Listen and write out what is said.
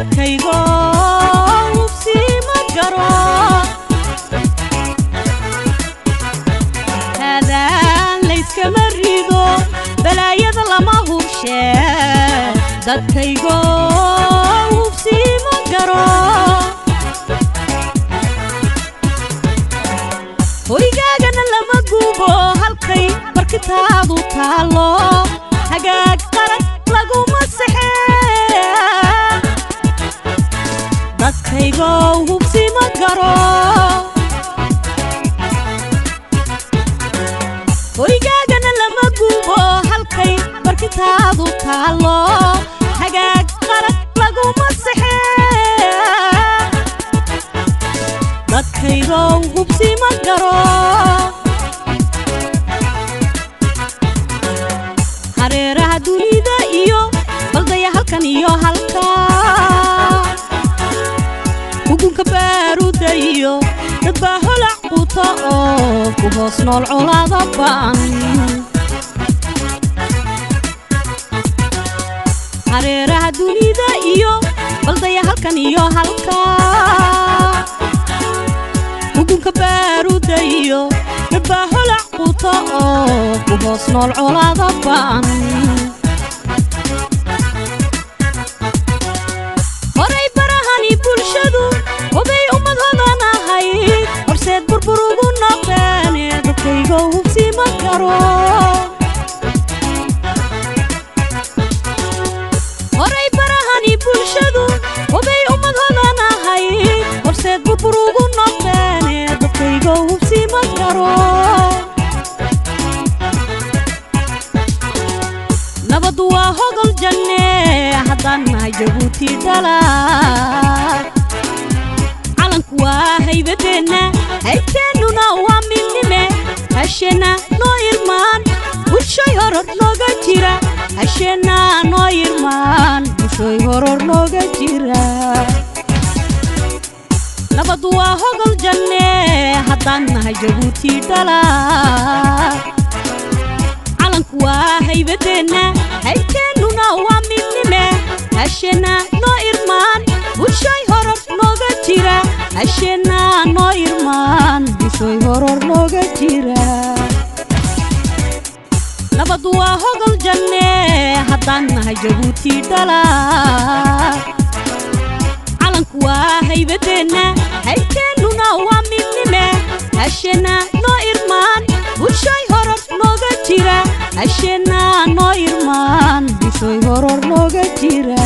dadkaygo hubsi ma garo hadaan layskama rido balaayada lama hubshe dadkaygo hubsi ma garo hoygaagana lama gubo halkay markitaadu taalo hagaag qarad laguma saxee dadkaygo hubsi ma garo hoygaagana lama gubo halkay markitaadu taalo hagaag qarad laguma saxee dadkaygo hubsi ma garo hareeraha dunida iyo baldaya halkan iyo halka hugunka baaruda iyo dad baa holac quta oo ku hoos nool colaada ba'an hareeraha dunida iyo baldaya halkan iyo halka hugunka baaruda iyo dad baa holac quta oo ku hoos nool colaada ba'an horay barahani bulshadu hubay ummad hodan ahayd horseed burbur ugu noqdeen dadkaygo hubsi ma garo horay barahani bulshadu hubay ummad hodan ahayd horseed burbur ugu noqdeen dadkaygo hubsi ma garo nabad waa hogol janne haddaan nahay jabuuti dalaad calanku waa haybadeena hayteennuna waa midnime hashena noo irmaan bulshoy horor nooga jira hashena noo irmaan bulshoy horor nooga jira nabad waa hogol janne haddaan nahay jabuuti dalaad calanku waa haybadeena hayteennuna waa midnime hashena noo irmaan bulshoy horor nooga jira hashena noo irmaan bulshoy horor nooga jira nabad waa hogol janne haddaan nahay jabuuti dalaad calanku waa haybadeena hayteennuna waa midnime hashena noo irmaan bulshoy horor nooga jira hashena noo irmaan bulshoy horor nooga jira